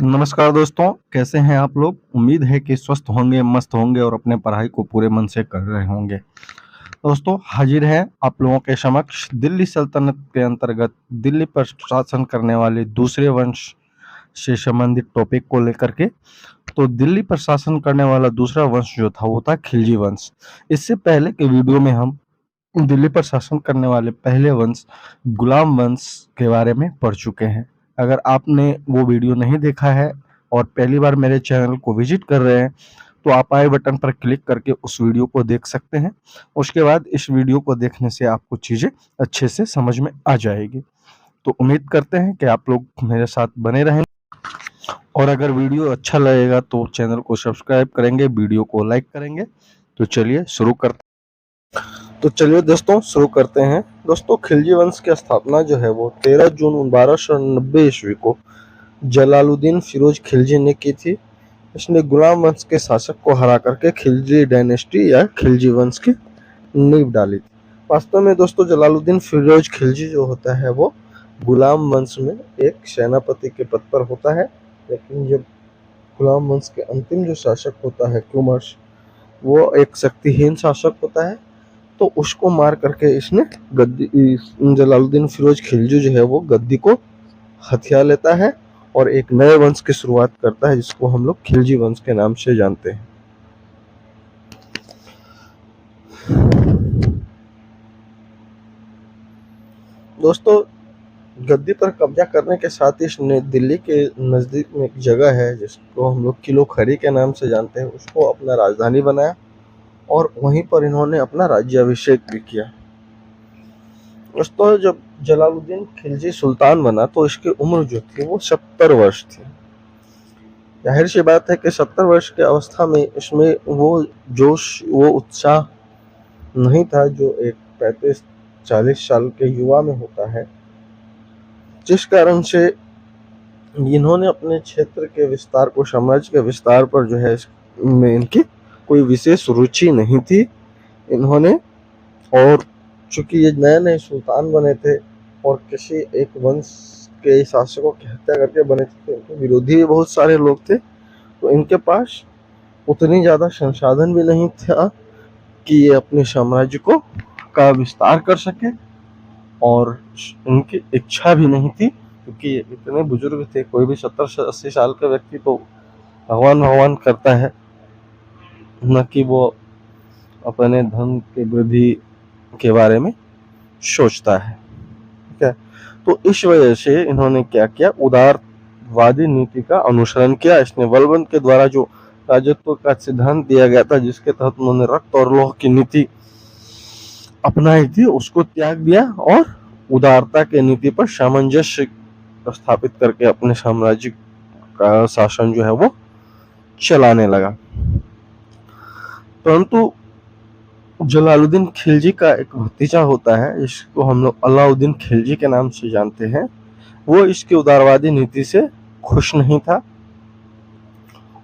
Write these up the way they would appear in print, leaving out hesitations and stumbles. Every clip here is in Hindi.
नमस्कार दोस्तों, कैसे हैं आप लोग? उम्मीद है कि स्वस्थ होंगे, मस्त होंगे और अपने पढ़ाई को पूरे मन से कर रहे होंगे। दोस्तों, हाजिर है आप लोगों के समक्ष दिल्ली सल्तनत के अंतर्गत दिल्ली पर शासन करने वाले दूसरे वंश से संबंधित टॉपिक को लेकर के। तो दिल्ली पर शासन करने वाला दूसरा वंश जो था वो था खिलजी वंश। इससे पहले के वीडियो में हम दिल्ली पर शासन करने वाले पहले वंश गुलाम वंश के बारे में पढ़ चुके हैं। अगर आपने वो वीडियो नहीं देखा है और पहली बार मेरे चैनल को विजिट कर रहे हैं तो आप आई बटन पर क्लिक करके उस वीडियो को देख सकते हैं। उसके बाद इस वीडियो को देखने से आपको चीज़ें अच्छे से समझ में आ जाएगी। तो उम्मीद करते हैं कि आप लोग मेरे साथ बने रहेंगे और अगर वीडियो अच्छा लगेगा तो चैनल को सब्सक्राइब करेंगे, वीडियो को लाइक करेंगे। तो चलिए शुरू करते तो चलिए दोस्तों शुरू करते हैं। दोस्तों, खिलजी वंश की स्थापना जो है वो 13 जून 1290 ईस्वी को जलालुद्दीन फिरोज खिलजी ने की थी। इसने गुलाम वंश के शासक को हरा करके खिलजी डायनेस्टी या खिलजी वंश की नींव डाली थी। वास्तव में दोस्तों, जलालुद्दीन फिरोज खिलजी जो होता है वो गुलाम वंश में एक सेनापति के पद पर होता है, लेकिन जब गुलाम वंश के अंतिम जो शासक होता है कुमर्श, वो एक शक्तिहीन शासक होता है, तो उसको मार करके इसने जलालुद्दीन फिरोज खिलजी जो है वो गद्दी को हथिया लेता है और एक नए वंश की शुरुआत करता है जिसको हम लोग खिलजी वंश के नाम से जानते हैं। दोस्तों, गद्दी पर कब्जा करने के साथ ही इसने दिल्ली के नज़दीक में एक जगह है जिसको हम लोग किलो खरी के नाम से जानते हैं, उसको अपना राजधानी बनाया और वहीं पर इन्होंने अपना राज्याभिषेक भी किया। दोस्तों, जब जलालुद्दीन खिलजी सुल्तान बना तो इसकी उम्र जो थी वो 70 वर्ष थी। जाहिर सी बात है कि 70 वर्ष की अवस्था में इसमें वो जोश, वो उत्साह नहीं था जो एक 35-40 साल के युवा में होता है, जिस कारण से इन्होंने अपने क्षेत्र के विस्तार को, साम्राज्य के विस्तार पर जो है में इनकी कोई विशेष रुचि नहीं थी। इन्होंने, और चूंकि ये नए नए सुल्तान बने थे और किसी एक वंश के शासकों की हत्या करके बने थे, इनके विरोधी भी बहुत सारे लोग थे, तो इनके पास उतनी ज़्यादा संसाधन भी नहीं था कि ये अपने साम्राज्य को का विस्तार कर सके, और उनकी इच्छा भी नहीं थी क्योंकि ये इतने बुजुर्ग थे। कोई भी 70-80 साल का व्यक्ति तो भगवान भगवान करता है, न कि वो अपने धन के वृद्धि के बारे में सोचता है। ठीक है, तो इस वजह से इन्होंने क्या किया, उदारवादी नीति का अनुसरण किया। इसने बलबंत के द्वारा जो राजत्व का सिद्धांत दिया गया था, जिसके तहत उन्होंने रक्त और लौह की नीति अपनाई थी, उसको त्याग दिया और उदारता के नीति पर सामंजस्य स्थापित करके अपने साम्राज्य का शासन जो है वो चलाने लगा। परंतु जलालुद्दीन खिलजी का एक भतीजा होता है, जिसको हम लोग अलाउद्दीन खिलजी के नाम से जानते हैं। वो इसकी उदारवादी नीति से खुश नहीं था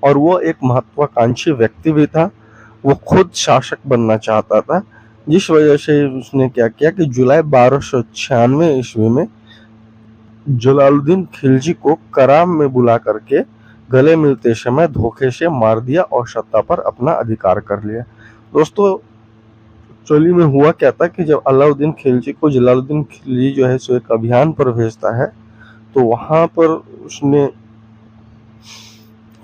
और वो एक महत्वाकांक्षी व्यक्ति भी था। वो खुद शासक बनना चाहता था, जिस वजह से उसने क्या किया कि जुलाई 1296 ईस्वी में जलालुद्दीन खिलजी को कराम में बुला करके गले मिलते समय धोखे से मार दिया और सत्ता पर अपना अधिकार कर लिया। दोस्तों, एक्चुअली में हुआ क्या था कि जब अलाउद्दीन खिलजी को जलालुद्दीन खिलजी जो है सो एक अभियान पर भेजता है, तो वहां पर उसने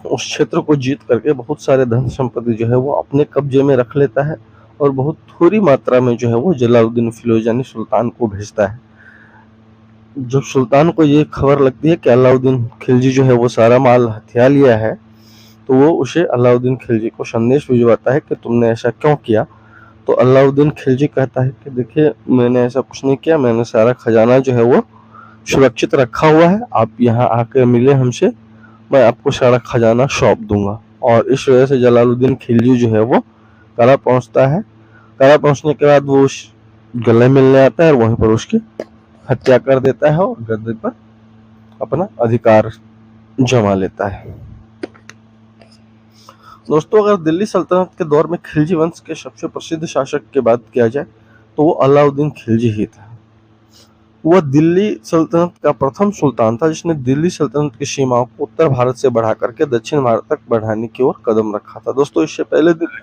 उस क्षेत्र को जीत करके बहुत सारे धन संपत्ति जो है वो अपने कब्जे में रख लेता है और बहुत थोड़ी मात्रा में जो है वो जलालुद्दीन फिरोज यानी सुल्तान को भेजता है। जब सुल्तान को ये खबर लगती है कि अलाउद्दीन खिलजी जो है वो सारा माल हथिया लिया है, तो वो उसे अलाउद्दीन खिलजी को संदेश भिजवाता है कि तुमने ऐसा क्यों किया। तो अलाउद्दीन खिलजी कहता है कि देखिए, मैंने ऐसा कुछ नहीं किया, मैंने सारा खजाना जो है वो सुरक्षित रखा हुआ है, आप यहाँ आकर मिले हमसे, मैं आपको सारा खजाना सौंप दूंगा। और इस वजह से जलालुद्दीन खिलजी जो है वो करा पहुंचता है। करा पहुंचने के बाद वो उस गले मिलने आता है और वहीं पर उसकी हत्या कर देता है और गद्दी पर अपना अधिकार जमा लेता है। दोस्तों, अगर दिल्ली सल्तनत के दौर में खिलजी वंश के सबसे प्रसिद्ध शासक की बात किया जाए तो वो अलाउद्दीन खिलजी ही था। वह दिल्ली सल्तनत का प्रथम सुल्तान था जिसने दिल्ली सल्तनत की सीमाओं को उत्तर भारत से बढ़ा करके दक्षिण भारत तक बढ़ाने की ओर कदम रखा था। दोस्तों, इससे पहले दिल्ली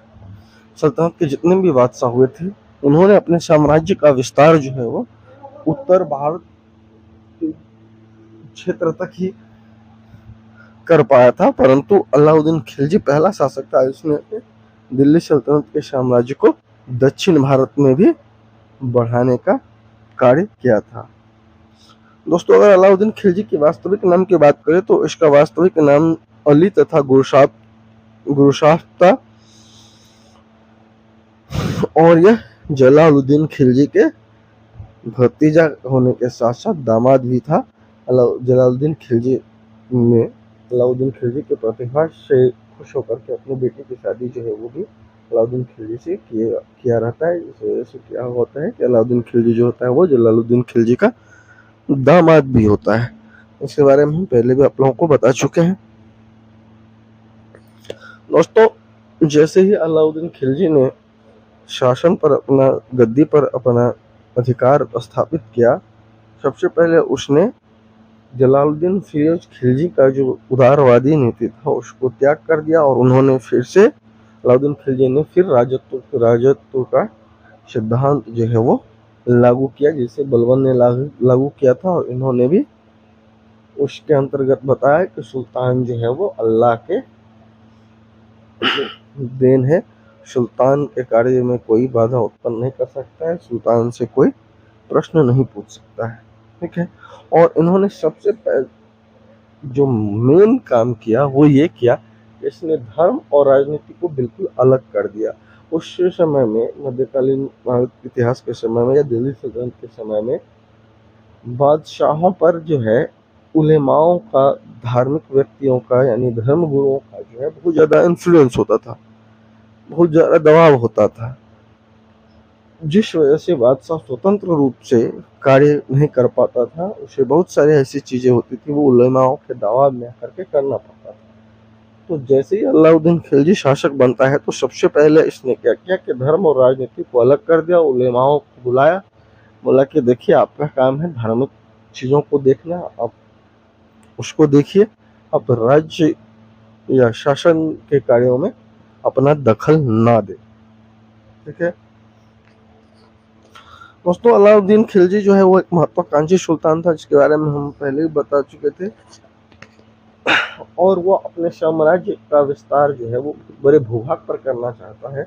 सल्तनत के जितने भी बादशाह हुए थे, उन्होंने अपने साम्राज्य का विस्तार जो है वो उत्तर भारत के क्षेत्र तक ही कर पाया था, परंतु अलाउद्दीन खिलजी पहला शासक था जिसने दिल्ली सल्तनत के साम्राज्य को दक्षिण भारत में भी बढ़ाने का कार्य किया था। दोस्तों, अगर अलाउद्दीन खिलजी के वास्तविक नाम की बात करें तो इसका वास्तविक नाम अली तथा गुरुशाह था और यह जलालुद्दीन खिलजी के भतीजा होने के साथ साथ दामाद भी था। जलालुद्दीन खिलजी ने अलाउद्दीन खिलजी के प्रतिभा से खुश होकर के अपनी बेटी की शादी जो है वो भी अलाउद्दीन खिलजी से किया रहता है। इस वजह से क्या होता है कि अलाउद्दीन खिलजी जो होता है वो जलालुद्दीन खिलजी का दामाद भी होता है। इसके बारे में हम पहले भी आप लोगों को बता चुके हैं। दोस्तों, जैसे ही अलाउद्दीन खिलजी ने शासन पर गद्दी पर अपना अधिकार स्थापित किया, सबसे पहले उसने जलालुद्दीन फिरोज खिलजी का जो उदारवादी नीति था उसको त्याग कर दिया और उन्होंने फिर से अलाउद्दीन खिलजी ने फिर राजत्व का सिद्धांत जो है वो लागू किया, जिसे बलबन ने लागू किया था। और इन्होंने भी उसके अंतर्गत बताया कि सुल्तान जो है वो अल्लाह के देन है, सुल्तान के कार्य में कोई बाधा उत्पन्न नहीं कर सकता है, सुल्तान से कोई प्रश्न नहीं पूछ सकता है। ठीक है। और इन्होंने सबसे पहले जो मेन काम किया वो ये किया कि इसने धर्म और राजनीति को बिल्कुल अलग कर दिया। उस समय में, मध्यकालीन भारत इतिहास के समय में या दिल्ली सल्तनत के समय में, बादशाहों पर जो है उलेमाओं का, धार्मिक व्यक्तियों का यानी धर्म गुरुओं का जो है बहुत ज़्यादा इन्फ्लुएंस होता था, बहुत ज़्यादा दबाव होता था, जिस वजह से बादशाह स्वतंत्र रूप से कार्य नहीं कर पाता था। उसे बहुत सारी ऐसी चीज़ें होती थी वो उलेमाओं के दबाव में आकर के करना पड़ता था। तो जैसे ही अलाउद्दीन खिलजी शासक बनता है तो सबसे पहले इसने क्या किया कि धर्म और राजनीति को अलग कर दिया, उलेमाओं को बुलाया, बोला कि देखिए आपका काम है धार्मिक चीज़ों को देखना, आप उसको देखिए, आप राज्य या शासन के कार्यों में अपना दखल ना दे। ठीक है। दोस्तों, अलाउद्दीन खिलजी जो है वो एक महत्वाकांक्षी सुल्तान था जिसके बारे में हम पहले ही बता चुके थे, और वो अपने साम्राज्य का विस्तार जो है वो बड़े भूभाग पर करना चाहता है।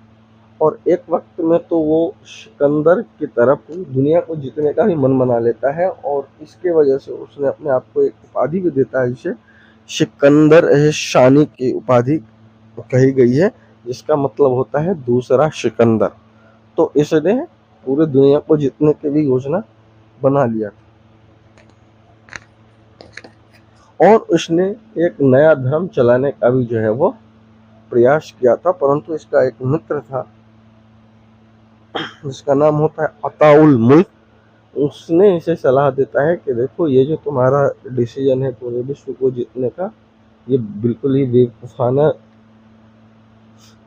और एक वक्त में तो वो सिकंदर की तरफ दुनिया को जीतने का भी मन बना लेता है और इसके वजह से उसने अपने आप को एक उपाधि भी देता है जिसे सिकंदर शानी की उपाधि कही गई है, जिसका मतलब होता है दूसरा सिकंदर। तो इसने पूरे दुनिया को जीतने की भी योजना बना लिया था और उसने एक नया धर्म चलाने का भी जो है वो प्रयास किया था, परंतु इसका एक मित्र था जिसका नाम होता है अताउल मुल्क। उसने इसे सलाह देता है कि देखो, ये जो तुम्हारा डिसीजन है पूरे विश्व को जीतने का, ये बिल्कुल ही बेवकूफाना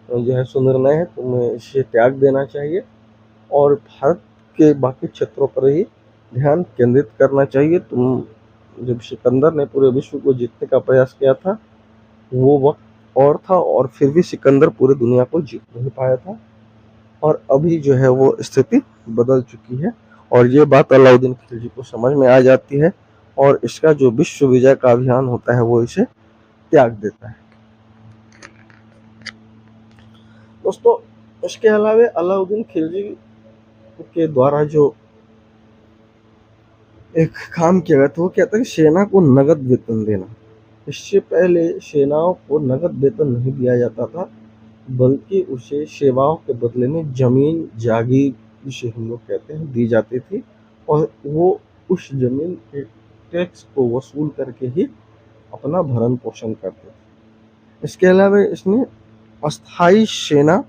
जो है सुनिर्णय है, तुम्हें इसे त्याग देना चाहिए और भारत के बाकी क्षेत्रों पर ही ध्यान केंद्रित करना चाहिए। तुम, जब सिकंदर ने पूरे विश्व को जीतने का प्रयास किया था वो वक्त और था और फिर भी सिकंदर पूरी दुनिया को जीत नहीं पाया था, और अभी जो है वो स्थिति बदल चुकी है और ये बात अलाउद्दीन खिलजी को समझ में आ जाती है और इसका जो विश्व विजय का अभियान होता है वो इसे त्याग देता है। दोस्तों, इसके अलावा अलाउद्दीन खिलजी के द्वारा जो एक काम किया गया था वो क्या था कि सेना को नगद वेतन देना। इससे पहले सेनाओं को नगद वेतन नहीं दिया जाता था, बल्कि उसे सेवाओं के बदले में जमीन जागीर, जिसे हम लोग कहते हैं, दी जाती थी और वो उस जमीन के टैक्स को वसूल करके ही अपना भरण पोषण करते थे। इसके अलावा इसने अस्थाई सेना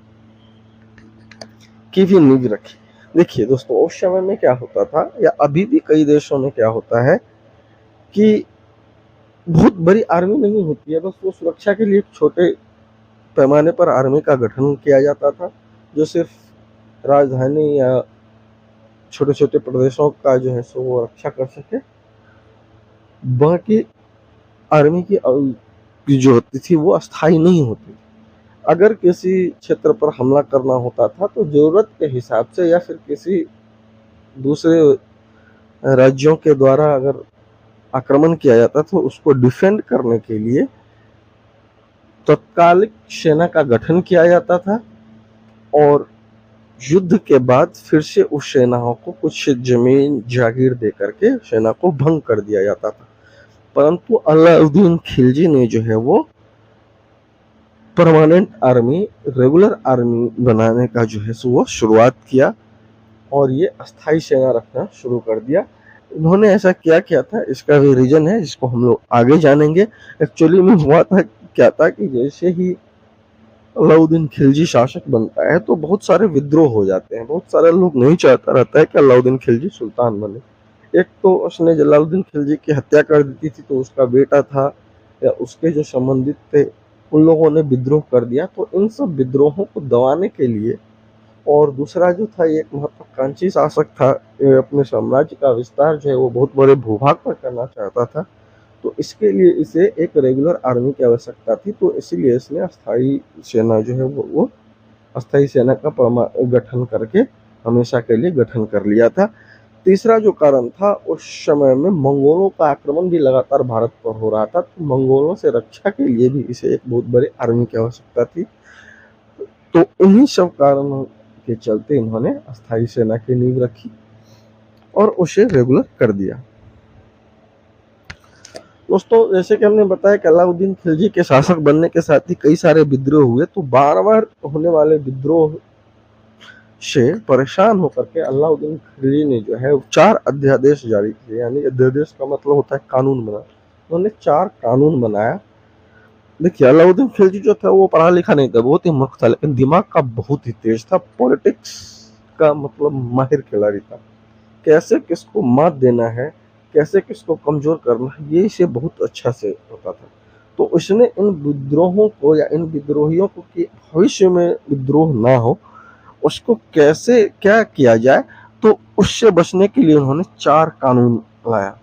की भी नींव रखी। देखिए दोस्तों, उस समय में क्या होता था या अभी भी कई देशों में क्या होता है कि बहुत बड़ी आर्मी नहीं होती है, बस वो सुरक्षा के लिए छोटे पैमाने पर आर्मी का गठन किया जाता था जो सिर्फ राजधानी या छोटे छोटे प्रदेशों का जो है सो वो रक्षा कर सके। बाकी आर्मी की जो होती थी वो अस्थाई नहीं होती थी। अगर किसी क्षेत्र पर हमला करना होता था तो जरूरत के हिसाब से या फिर किसी दूसरे राज्यों के द्वारा अगर आक्रमण किया जाता तो उसको डिफेंड करने के लिए तत्कालिक सेना का गठन किया जाता था और युद्ध के बाद फिर से उस सेनाओं को कुछ जमीन जागीर दे करके सेना को भंग कर दिया जाता था। परंतु अलाउद्दीन खिलजी ने जो है वो परमानेंट आर्मी, रेगुलर आर्मी बनाने का जो है सो वो शुरुआत किया और ये अस्थाई सेना रखना शुरू कर दिया। इन्होंने ऐसा क्या था, इसका भी रीजन है जिसको हम लोग आगे जानेंगे। एक्चुअली में हुआ था क्या था कि जैसे ही अलाउद्दीन खिलजी शासक बनता है तो बहुत सारे विद्रोह हो जाते हैं। बहुत सारे लोग नहीं चाहता रहता है कि अलाउद्दीन खिलजी सुल्तान बने। एक तो उसने जलालुद्दीन खिलजी की हत्या कर दी थी, तो उसका बेटा था या उसके जो संबंधित थे उन लोगों ने विद्रोह कर दिया। तो इन सब विद्रोहों को दबाने के लिए, और दूसरा जो था एक महत्वाकांक्षी शासक था, अपने साम्राज्य का विस्तार जो है वो बहुत बड़े भूभाग पर करना चाहता था, तो इसके लिए इसे एक रेगुलर आर्मी की आवश्यकता थी। तो इसीलिए इसने अस्थाई सेना जो है वो अस्थाई सेना का गठन करके हमेशा के लिए गठन कर लिया था। तीसरा जो कारण था, उस समय में मंगोलों का आक्रमण भी लगातार भारत पर हो रहा था, तो मंगोलों से रक्षा के लिए भी इसे एक बहुत बड़ी आर्मी की आवश्यकता थी। तो इन्हीं सब कारणों के चलते इन्होंने अस्थाई सेना की नींव रखी और उसे रेगुलर कर दिया। दोस्तों, जैसे कि हमने बताया कि अलाउद्दीन खिलजी के शासक बनने के साथ ही कई सारे विद्रोह हुए, तो बार बार होने वाले विद्रोह से परेशान होकर के अलाउद्दीन खिलजी ने जो है 4 अध्यादेश जारी किए। यानी अध्यादेश का मतलब होता है कानून बना। उन्होंने 4 कानून बनाया। देखिए, अलाउद्दीन खिलजी जो था वो पढ़ा लिखा नहीं था, बहुत ही मूर्ख था, लेकिन दिमाग का बहुत ही तेज था। पॉलिटिक्स का मतलब माहिर खिलाड़ी था। कैसे किसको मात देना है, कैसे किसको कमजोर करना है, ये इसे बहुत अच्छा से होता था। तो उसने इन विद्रोहों को या इन विद्रोहियों को कि भविष्य में विद्रोह ना हो, उसको कैसे क्या किया जाए, तो उससे बचने के लिए उन्होंने 4 कानून लाया।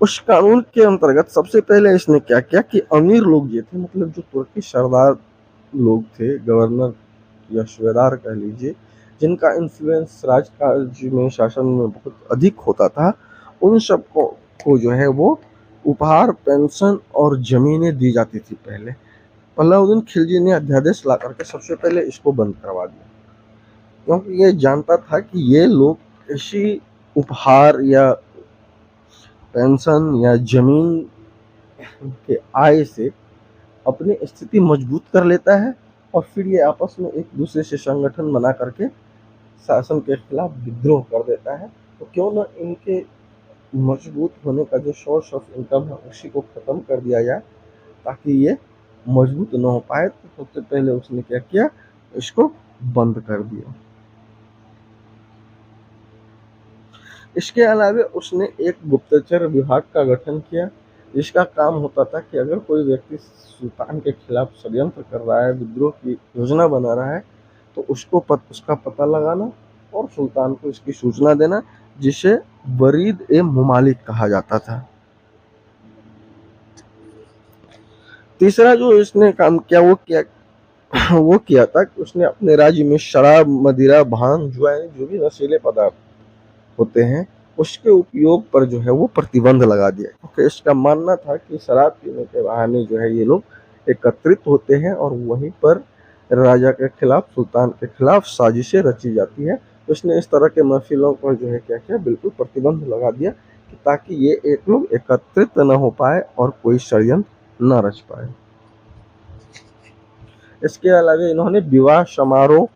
उस कानून के अंतर्गत सबसे पहले इसने क्या किया कि अमीर लोग ये थे, मतलब जो तुर्की सरदार लोग थे, गवर्नर या सूबेदार कह लीजिए, जिनका इन्फ्लुएंस राज्य में शासन में बहुत अधिक होता था, उन सबको को जो है वो उपहार, पेंशन और जमीनें दी जाती थी। पहले अलाउद्दीन खिलजी ने अध्यादेश ला करके सबसे पहले इसको बंद करवा दिया, क्योंकि ये जानता था कि ये लोग ऐसी उपहार या पेंशन या जमीन के आय से अपनी स्थिति मजबूत कर लेता है और फिर ये आपस में एक दूसरे से संगठन बना करके शासन के खिलाफ विद्रोह कर देता है। तो क्यों ना इनके मजबूत होने का जो सोर्स ऑफ इनकम है उसी को खत्म कर दिया जाए, ताकि ये मजबूत न हो पाए। तो सबसे पहले उसने क्या किया, इसको बंद कर दिया। इसके अलावा उसने एक गुप्तचर विभाग का गठन किया, जिसका काम होता था कि अगर कोई व्यक्ति सुल्तान के खिलाफ षड्यंत्र कर रहा है, विद्रोह की योजना बना रहा है, तो उसका पता लगाना और सुल्तान को इसकी सूचना देना, जिसे बरीद ए मुमालिक कहा जाता था। तीसरा जो इसने काम किया वो किया था कि उसने अपने राज्य में शराब, मदिरा, भांग, जुआन, जो भी नशीले पदार्थ होते हैं उसके उपयोग पर जो है वो प्रतिबंध लगा दिया, क्योंकि इसका मानना था कि शराब पीने के बहाने जो है ये लोग एकत्रित होते हैं और वहीं पर राजा के खिलाफ, सुल्तान के खिलाफ साजिशें रची जाती है। तो इसने इस तरह के महफिलों पर जो है क्या किया, बिल्कुल प्रतिबंध लगा दिया कि ताकि ये एक लोग एकत्रित न हो पाए और कोई षड्यंत्र न रच पाए। इसके अलावा इन्होंने विवाह समारोह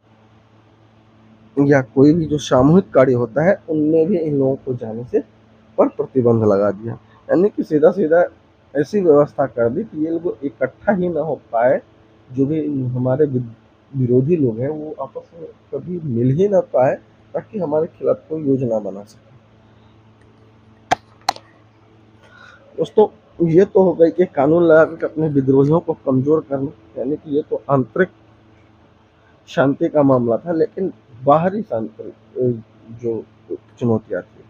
या कोई भी जो सामूहिक कार्य होता है उनमें भी इन लोगों को जाने से पर प्रतिबंध लगा दिया। यानी कि सीधा सीधा ऐसी व्यवस्था कर दी कि ये लोग इकट्ठा ही ना हो पाए, जो भी हमारे विरोधी लोग हैं वो आपस में कभी मिल ही ना पाए, ताकि हमारे खिलाफ कोई योजना बना सके। दोस्तों, ये तो हो गई कि कानून लगा कर अपने विद्रोहियों को कमजोर करना, यानी कि ये तो आंतरिक शांति का मामला था। लेकिन बाहरी जो चुनौतियाँ थी,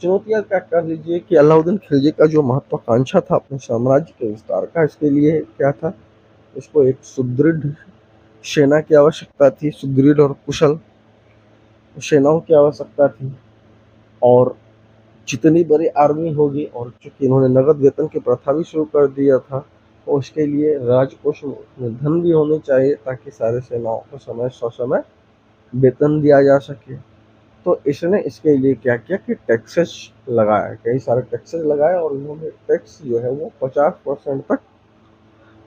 चुनौतियाँ क्या कर लीजिए कि अलाउद्दीन खिलजी का जो महत्वाकांक्षा था अपने साम्राज्य के विस्तार का, इसके लिए क्या था, इसको एक सुदृढ़ सेना की आवश्यकता थी, सुदृढ़ और कुशल सेनाओं की आवश्यकता थी। और जितनी बड़ी आर्मी होगी, और चूंकि इन्होंने नगद वेतन की प्रथा भी शुरू कर दिया था, तो उसके लिए राजकोष में धन भी होने चाहिए ताकि सारे सेनाओं को समय ससमय वेतन दिया जा सके। तो इसने इसके लिए क्या किया कि टैक्सेस लगाया, कई सारे टैक्सेस लगाए, और इन्होंने टैक्स जो है वो 50% तक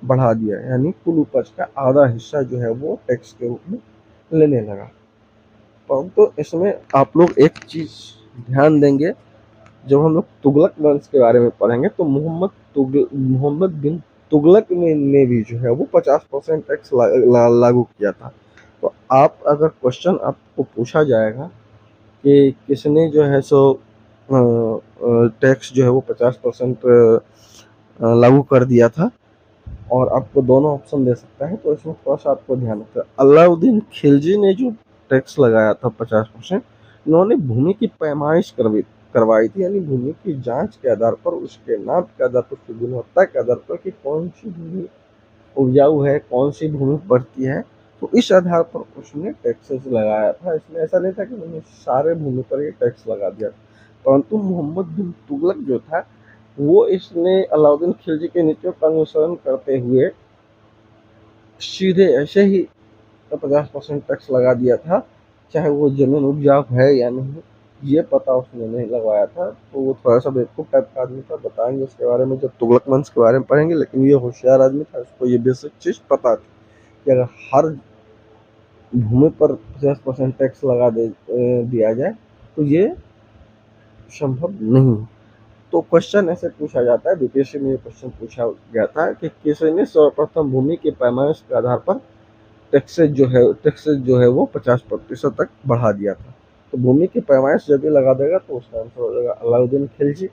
बढ़ा दिया, यानी कुल उपज का आधा हिस्सा जो है वो टैक्स के रूप में लेने लगा। परंतु इसमें आप लोग एक चीज ध्यान देंगे, जब हम लोग तुगलक वंश के बारे में पढ़ेंगे तो मोहम्मद बिन तुगलक ने भी जो है वो 50% टैक्स लागू किया था। तो आप अगर क्वेश्चन आपको पूछा जाएगा कि किसने जो है सो टैक्स जो है वो 50% लागू कर दिया था, और आपको दोनों ऑप्शन दे सकता है, तो इसमें थोड़ा सा आपको ध्यान रखना है। अलाउद्दीन खिलजी ने जो टैक्स लगाया था 50%, इन्होंने भूमि की पैमाइश करवाई थी, यानी भूमि की जांच के आधार पर, उसके नाप के आधार पर, उसकी गुणवत्ता के आधार पर कि कौन सी भूमि उपजाऊ है, कौन सी भूमि बढ़ती है, तो इस आधार पर उसने टैक्सेस लगाया था। इसमें ऐसा नहीं था कि उन्होंने सारे भूमि पर ये टैक्स लगा दिया, परंतु मोहम्मद बिन तुगलक जो था वो इसने अलाउद्दीन खिलजी के नीतियों का अनुसरण करते हुए सीधे ऐसे ही 50% टैक्स लगा दिया था, चाहे वो जमीन उपजाऊ है या नहीं, ये पता उसने नहीं लगवाया था। तो वो थोड़ा सा बेवकूफ़ टाइप का आदमी था, बताएंगे उसके बारे में जब तुगलक वंश के बारे में पढ़ेंगे, लेकिन ये होशियार आदमी था, उसको ये बेसिक चीज़ पता थी कि अगर हर भूमि पर 50% टैक्स लगा दिया जाए तो ये संभव नहीं। तो क्वेश्चन ऐसे पूछा जाता है, बीपीएससी में ये क्वेश्चन पूछा गया था कि किसने सर्वप्रथम भूमि के पैमाइश के आधार पर टैक्सेस जो है वो 50% तक बढ़ा दिया था। तो भूमि की पैमाइश जब भी लगा देगा तो उसका आंसर हो जाएगा अलाउद्दीन खिलजी।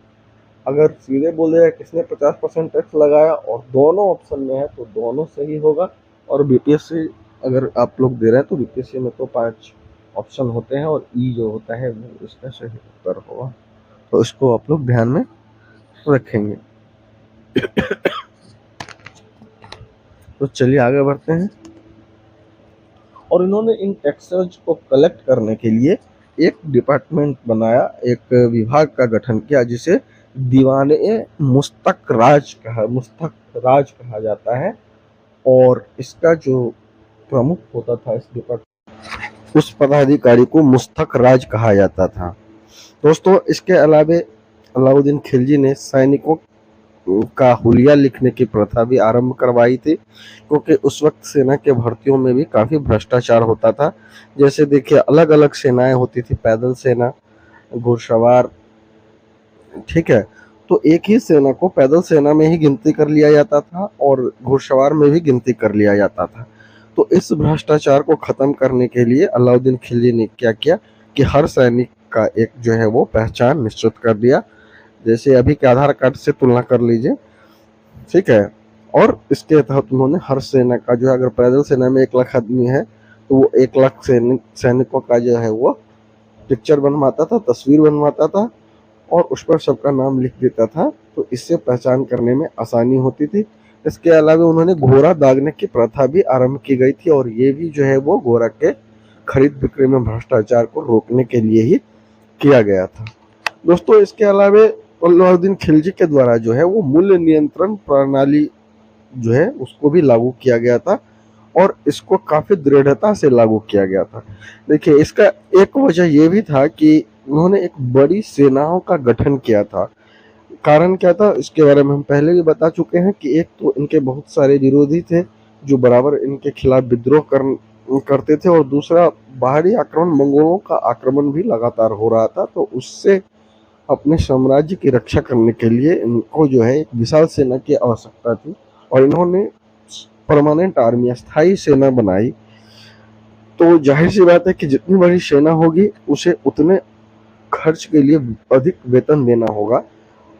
अगर सीधे बोल देगा किसने 50% टैक्स लगाया और दोनों ऑप्शन में है तो दोनों सही होगा। और बीपीएससी अगर आप लोग दे रहे हैं तो बीपीएससी में तो 5 ऑप्शन होते हैं और ई जो होता है वो इसका सही उत्तर होगा, तो इसको आप लोग ध्यान में रखेंगे। तो चलिए आगे बढ़ते हैं। और इन्होंने इन टैक्सेस को कलेक्ट करने के लिए एक डिपार्टमेंट बनाया, एक विभाग का गठन किया जिसे दीवाने मुस्तक राज कहा जाता है। और इसका जो प्रमुख होता था इस डिपार्टमेंट, उस पदाधिकारी को मुस्तक राज कहा जाता था। दोस्तों इसके अलावे अलाउद्दीन खिलजी ने सैनिकों का हुलिया लिखने की प्रथा भी आरंभ करवाई थी, क्योंकि उस वक्त सेना के भर्तियों में भी काफी भ्रष्टाचार होता था। जैसे देखिए अलग अलग सेनाएं होती थी, पैदल सेना, घुड़सवार, ठीक है, तो एक ही सेना को पैदल सेना में ही गिनती कर लिया जाता था और घुड़सवार में भी गिनती कर लिया जाता था। तो इस भ्रष्टाचार को खत्म करने के लिए अलाउद्दीन खिलजी ने क्या किया कि हर सैनिक का एक जो है वो पहचान निश्चित कर दिया, जैसे अभी के आधार कार्ड से तुलना कर लीजिए, ठीक है। और इसके तहत उन्होंने हर सेना का जो है, अगर पैदल सेना में 1 लाख आदमी है तो वो 1 लाख सैनिकों का जो है वो पिक्चर बनवाता था, तस्वीर बनवाता था और उस पर सबका नाम लिख देता था, तो इससे पहचान करने में आसानी होती थी। इसके अलावा उन्होंने घोड़ा दागने की प्रथा भी आरंभ की गई थी, और ये भी जो है वो घोड़ा के खरीद बिक्री में भ्रष्टाचार को रोकने के लिए ही किया गया था। दोस्तों इसके अलावा अलाउद्दीन खिलजी के द्वारा जो है वो मूल्य नियंत्रण प्रणाली जो है उसको भी लागू किया गया था, और इसको काफी दृढ़ता से लागू किया गया था। देखिए इसका एक वजह ये भी था कि उन्होंने एक बड़ी सेनाओं का गठन किया था। कारण क्या था इसके बारे में हम पहले भी बता चुके हैं कि एक तो इनके बहुत सारे विरोधी थे जो बराबर इनके खिलाफ विद्रोह करते थे, और दूसरा बाहरी आक्रमण, मंगोलों का आक्रमण भी लगातार हो रहा था। तो उससे अपने साम्राज्य की रक्षा करने के लिए इनको जो है एक विशाल सेना की आवश्यकता थी, और इन्होंने परमानेंट आर्मी, अस्थायी सेना बनाई। तो जाहिर सी बात है कि जितनी बड़ी सेना होगी उसे उतने खर्च के लिए अधिक वेतन देना होगा।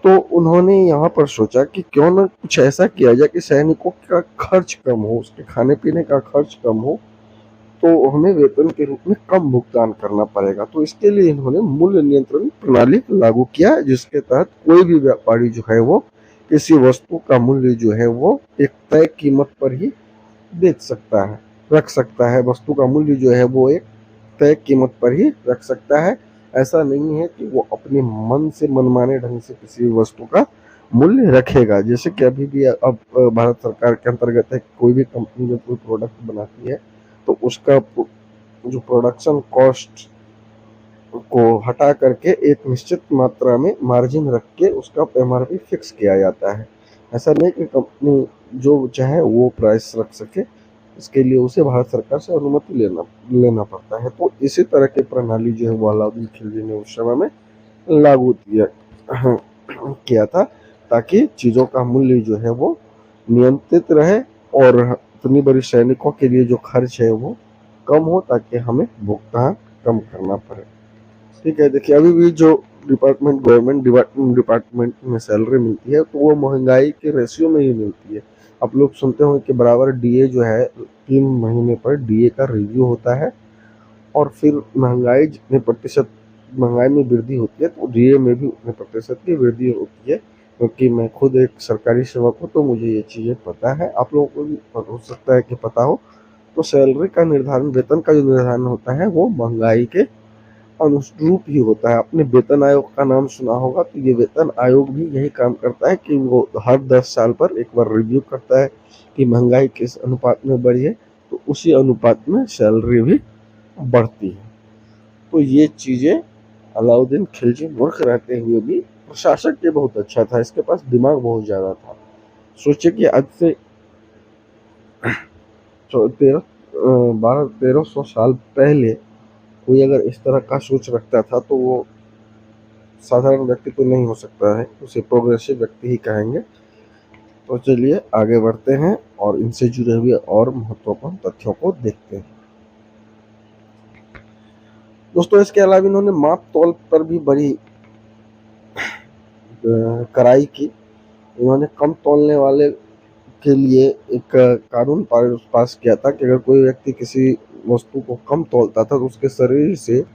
तो उन्होंने यहाँ पर सोचा कि क्यों न कुछ ऐसा किया जाए कि सैनिकों का खर्च कम हो, उसके खाने पीने का खर्च कम हो, तो हमें वेतन के रूप में कम भुगतान करना पड़ेगा। तो इसके लिए इन्होंने मूल्य नियंत्रण प्रणाली लागू किया, जिसके तहत कोई भी व्यापारी जो है वो किसी वस्तु का मूल्य जो है वो एक तय कीमत पर ही बेच सकता है, रख सकता है। वस्तु का मूल्य जो है वो एक तय कीमत पर ही रख सकता है। ऐसा नहीं है कि वो अपने मन से मनमाने ढंग से किसी भी वस्तु का मूल्य रखेगा। जैसे कि अभी भी अब भारत सरकार के अंतर्गत है, कोई भी कंपनी जब कोई प्रोडक्ट बनाती है तो उसका जो प्रोडक्शन कॉस्ट को हटा करके एक निश्चित मात्रा में मार्जिन रख के उसका एमआरपी फिक्स किया जाता है। ऐसा नहीं कि कंपनी जो चाहे वो प्राइस रख सके, इसके लिए उसे भारत सरकार से अनुमति लेना पड़ता है। तो इसी तरह की प्रणाली जो है वो अलाउद्दीन खिलजी ने उस समय में लागू किया था, ताकि चीज़ों का मूल्य जो है वो नियंत्रित रहे और इतनी बड़ी सैनिकों के लिए जो खर्च है वो कम हो, ताकि हमें भुगतान कम करना पड़े। ठीक है, देखिए अभी भी जो गवर्नमेंट डिपार्टमेंट में सैलरी मिलती है तो वो महंगाई के रेशियो में ही मिलती है। आप लोग सुनते होंगे कि बराबर डीए जो है 3 महीने पर डीए का रिव्यू होता है, और फिर महंगाई जितने प्रतिशत महंगाई में वृद्धि होती है तो डीए में भी उतने प्रतिशत की वृद्धि होती है। क्योंकि मैं खुद एक सरकारी सेवक हूँ तो मुझे ये चीज़ें पता है, आप लोगों को भी हो सकता है कि पता हो। तो सैलरी का निर्धारण, वेतन का जो निर्धारण होता है वो महंगाई के अनुरूप ही होता है। आपने वेतन आयोग का नाम सुना होगा, तो ये वेतन आयोग भी यही काम करता है कि वो हर 10 साल पर एक बार रिव्यू करता है कि महंगाई किस अनुपात में बढ़ी है, तो उसी अनुपात में सैलरी भी बढ़ती है। तो ये चीज़ें अलाउद्दीन खिलजी मूर्ख रहते हुए भी प्रशासक ये बहुत अच्छा था, इसके पास दिमाग बहुत ज़्यादा था। सोचिए कि आज से 1300 साल पहले कोई अगर इस तरह का सोच रखता था तो वो साधारण व्यक्ति तो नहीं हो सकता है, उसे प्रोग्रेसिव व्यक्ति ही कहेंगे। तो चलिए आगे बढ़ते हैं और इनसे जुड़े हुए और महत्वपूर्ण तथ्यों को देखते हैं। दोस्तों, इसके अलावा इन्होंने माप तौल पर भी बड़ी कड़ाई की। इन्होंने कम तौलने वाले के लिए एक कानून पास किया था कि अगर कोई व्यक्ति किसी वस्तु को कम तौलता था तो उसके शरीर से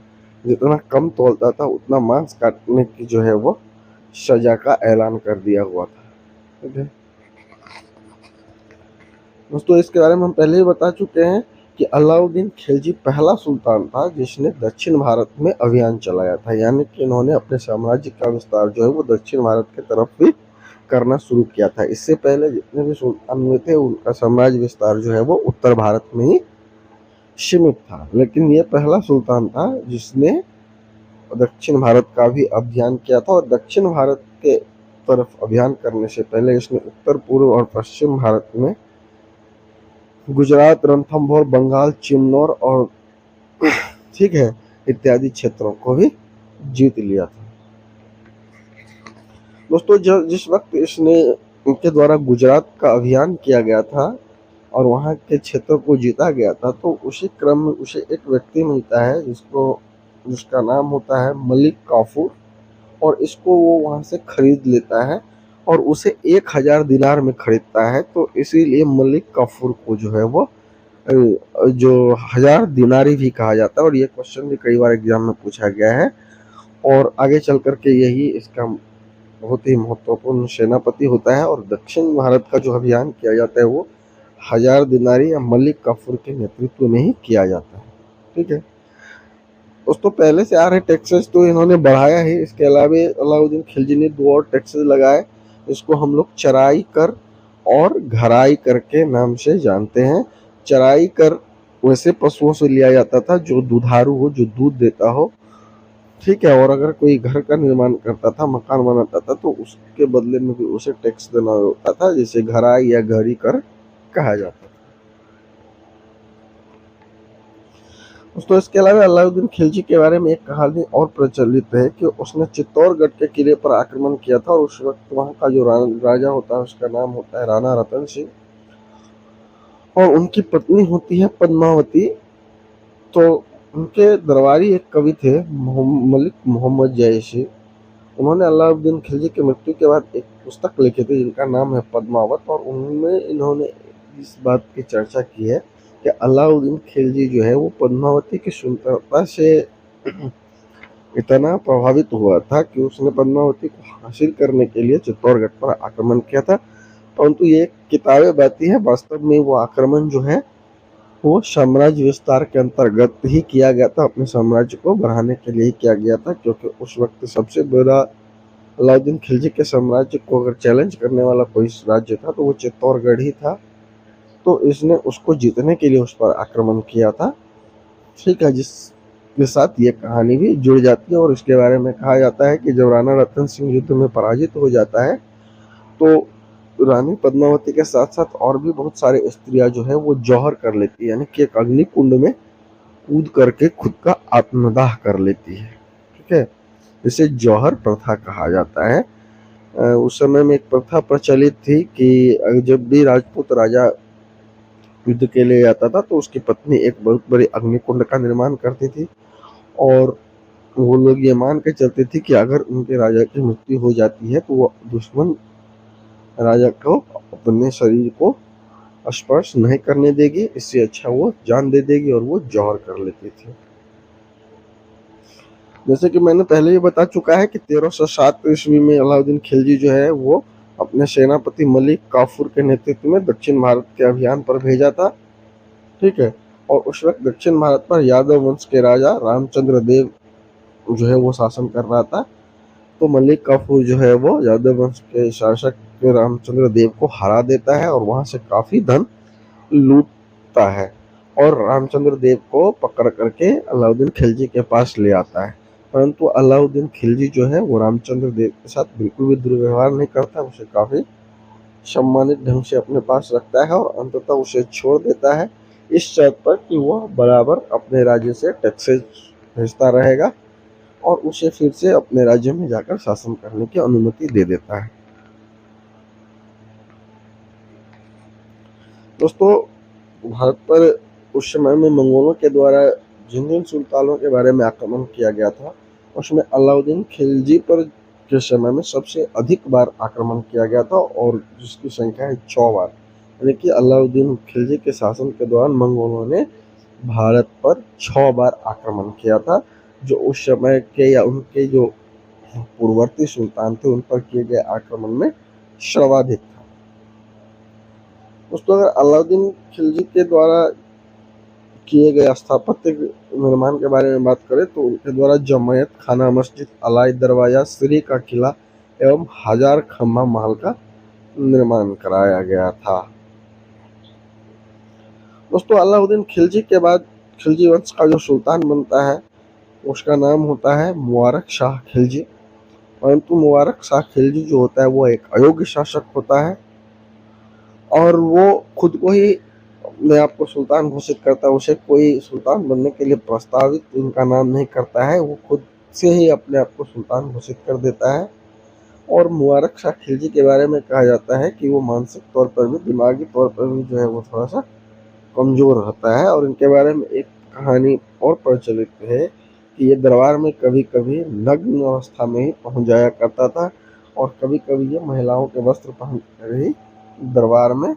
जितना कम तौलता था उतना मांस काटने की जो है वो सजा का ऐलान कर दिया हुआ था। ठीक है दोस्तों, इसके बारे में हम पहले ही बता चुके हैं कि अलाउद्दीन खिलजी पहला सुल्तान था जिसने दक्षिण भारत में अभियान चलाया था, यानी कि इन्होंने अपने साम्राज्य का विस्तार जो है वो दक्षिण भारत की तरफ भी करना शुरू किया था। इससे पहले जितने भी सुल्तान हुए थे उनका साम्राज्य विस्तार जो है वो उत्तर भारत में ही सीमित था, लेकिन ये पहला सुल्तान था जिसने दक्षिण भारत का भी अभियान किया था। और दक्षिण भारत के तरफ अभियान करने से पहले इसने उत्तर पूर्व और पश्चिम भारत में गुजरात, रणथंभौर, बंगाल, चिन्नौर और ठीक है इत्यादि क्षेत्रों को भी जीत लिया था। दोस्तों, जिस वक्त इसने इनके द्वारा गुजरात का अभियान किया गया था और वहाँ के क्षेत्रों को जीता गया था, तो उसी क्रम में उसे एक व्यक्ति मिलता है जिसका नाम होता है मलिक काफूर, और इसको वो वहाँ से खरीद लेता है और उसे 1000 दिनार में खरीदता है। तो इसीलिए मलिक काफूर को जो है वो जो 1000 दिनारी भी कहा जाता है, और ये क्वेश्चन भी कई बार एग्जाम में पूछा गया है। और आगे चल करके यही इसका बहुत ही महत्वपूर्ण सेनापति होता है, और दक्षिण भारत का जो अभियान किया जाता है वो 1000 दिनारी या मलिक काफूर के नेतृत्व में ही किया जाता है। ठीक है दोस्तों, पहले से आ रहे टैक्सेस तो इन्होंने बढ़ाया ही। इसके अलावा अलाउद्दीन खिलजी ने 2 और टैक्सेस लगाए, इसको हम लोग चराई कर और घराई कर के नाम से जानते हैं। चराई कर वैसे पशुओं से लिया जाता था जो दुधारू हो, जो दूध देता हो। ठीक है, और अगर कोई घर का निर्माण करता था, मकान बनाता था, तो उसके बदले में भी उसे टैक्स देना होता था, जिसे घराई या घरी कर कहा जाता था। दोस्तों, इसके अलावा अलाउद्दीन खिलजी के बारे में एक कहानी और प्रचलित है कि उसने चित्तौड़गढ़ के किले पर आक्रमण किया था, और उस वक्त वहाँ का जो राजा होता है उसका नाम होता है राणा रतन सिंह, और उनकी पत्नी होती है पद्मावती। तो उनके दरबारी एक कवि थे मलिक मोहम्मद जैसी, उन्होंने अलाउद्दीन खिलजी की मृत्यु के बाद एक पुस्तक लिखी थी जिनका नाम है पद्मावत, और उनमें इन्होंने इस बात की चर्चा की है कि अलाउद्दीन खिलजी जो है वो पद्मावती की सुंदरता से इतना प्रभावित हुआ था कि उसने पद्मावती को हासिल करने के लिए चित्तौड़गढ़ पर आक्रमण किया था। परंतु ये किताबें बताती है, वास्तव में वो आक्रमण जो है वो साम्राज्य विस्तार के अंतर्गत ही किया गया था, अपने साम्राज्य को बढ़ाने के लिए किया गया था, क्योंकि उस वक्त सबसे बड़ा अलाउद्दीन खिलजी के साम्राज्य को अगर चैलेंज करने वाला कोई राज्य था तो वो चित्तौड़गढ़ ही था। तो इसने उसको जीतने के लिए उस पर आक्रमण किया था। ठीक है, जिसके साथ ये कहानी भी जुड़ जाती है और इसके बारे में कहा जाता है कि जब राणा रतन सिंह युद्ध में पराजित हो जाता है तो रानी पद्मावती के साथ साथ और भी बहुत सारे स्त्रियां जो है वो जौहर कर लेती है, यानी कि एक अग्नि कुंड में कूद करके खुद का आत्मदाह कर लेती है। ठीक है, इसे जौहर प्रथा कहा जाता है। उस समय में एक प्रथा प्रचलित थी कि जब भी राजपूत राजा युद्ध के लिए आता था तो उसकी पत्नी एक बहुत बड़ी अग्निकुंड का निर्माण करती थी और वो लोग ये मान के चलते थे कि अगर उनके राजा की मृत्यु हो जाती है तो वो दुश्मन राजा को अपने शरीर को स्पर्श नहीं करने देगी, इससे अच्छा वो जान दे देगी और वो जौहर कर लेती थी। जैसे कि मैंने पहले ही बता चुका है कि 1307 ईस्वी में अलाउद्दीन खिलजी जो है वो अपने सेनापति मलिक काफूर के नेतृत्व में दक्षिण भारत के अभियान पर भेजा था। ठीक है, और उस वक्त दक्षिण भारत पर यादव वंश के राजा रामचंद्र देव जो है वो शासन कर रहा था। तो मलिक काफूर जो है वो यादव वंश के शासक रामचंद्र देव को हरा देता है और वहां से काफी धन लूटता है और रामचंद्र देव को पकड़ करके अलाउद्दीन खिलजी के पास ले आता है। परंतु अलाउद्दीन खिलजी जो है वो रामचंद्र देव के साथ बिल्कुल भी दुर्व्यवहार नहीं करता, उसे काफी सम्मानित ढंग से अपने पास रखता है और अंततः उसे छोड़ देता है इस शर्त पर कि वह बराबर अपने राज्य से टैक्सेस भेजता रहेगा और उसे फिर से अपने राज्य में जाकर शासन करने की अनुमति दे देता है। दोस्तों, भारत पर उस समय में मंगोलों के द्वारा जिन जिन सुल्तानों के बारे में आक्रमण किया गया था उसमें अलाउद्दीन खिलजी पर के समय में सबसे अधिक बार आक्रमण किया गया था और जिसकी संख्या है 6 बार, यानी कि अलाउद्दीन खिलजी के शासन के दौरान मंगोलों ने भारत पर 6 बार आक्रमण किया था, जो उस समय के या उनके जो पूर्ववर्ती सुल्तान थे उन पर किए गए आक्रमण में सर्वाधिक था। दोस्तों, अगर अलाउद्दीन खिलजी के द्वारा किए गए स्थापत्य निर्माण के बारे में बात करें तो उनके द्वारा जमायत खाना मस्जिद, अलाई दरवाजा, श्री का किला एवं हजार खम्भा महल का निर्माण कराया गया था। दोस्तों, अलाउद्दीन खिलजी के बाद खिलजी वंश का जो सुल्तान बनता है उसका नाम होता है मुबारक शाह खिलजी। परंतु मुबारक शाह खिलजी जो होता है वो एक अयोग्य शासक होता है और वो खुद को ही अपने आप को सुल्तान घोषित करता है। उसे कोई सुल्तान बनने के लिए प्रस्तावित उनका नाम नहीं करता है, वो खुद से ही अपने आप को सुल्तान घोषित कर देता है। और मुबारक शाह खिलजी के बारे में कहा जाता है कि वो मानसिक तौर पर भी दिमागी तौर पर भी जो है वो थोड़ा सा कमजोर रहता है और इनके बारे में एक कहानी और प्रचलित है कि ये दरबार में कभी कभी नग्न अवस्था में ही पहुंच जाया करता था और कभी कभी ये महिलाओं के वस्त्र पहनकर ही दरबार में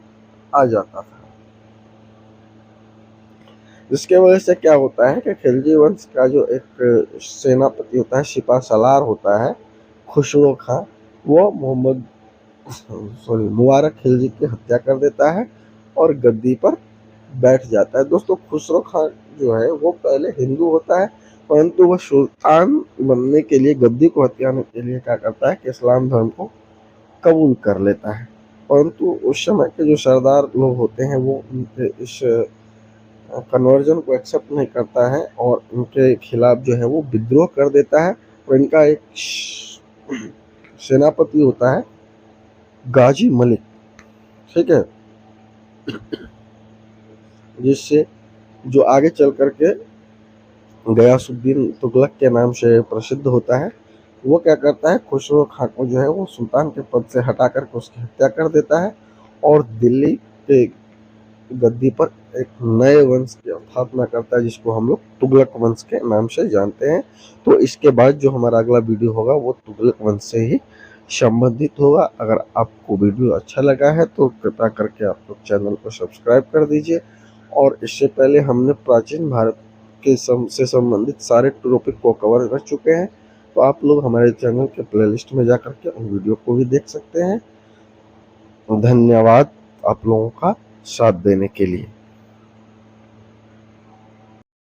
आ जाता था। जिसके वजह से क्या होता है कि खिलजी वंश का जो एक सेनापति होता है, सिपा सलार होता है खुसरो खां, वो मुबारक खिलजी की हत्या कर देता है और गद्दी पर बैठ जाता है। दोस्तों, खुसरो खां जो है वो पहले हिंदू होता है, परंतु वह सुल्तान बनने के लिए गद्दी को हथियाने के लिए क्या करता है कि इस्लाम धर्म को कबूल कर लेता है। परंतु उस समय के जो सरदार लोग होते हैं वो उनके इस कन्वर्जन को एक्सेप्ट नहीं करता है और इनके खिलाफ जो है वो विद्रोह कर देता है और इनका एक सेनापति होता है गाजी मलिक। ठीक है, जिससे जो आगे चल करके गयासुद्दीन तुगलक के नाम से प्रसिद्ध होता है। वो क्या करता है, खुसरो खां को जो है वो सुल्तान के पद से हटा करके उसकी हत्या कर देता है और दिल्ली के गद्दी पर एक नए वंश की स्थापना करता है जिसको हम लोग तुगलक वंश के नाम से जानते हैं। तो इसके बाद जो हमारा अगला वीडियो होगा वो तुगलक वंश से ही संबंधित होगा। अगर आपको वीडियो अच्छा लगा है तो कृपया करके आप लोग चैनल को सब्सक्राइब कर दीजिए और इससे पहले हमने प्राचीन भारत के से संबंधित सारे टॉपिक को कवर कर चुके हैं। तो आप लोग हमारे चैनल के प्लेलिस्ट में जा करके उन वीडियो को भी देख सकते हैं। धन्यवाद आप लोगों का साथ देने के लिए।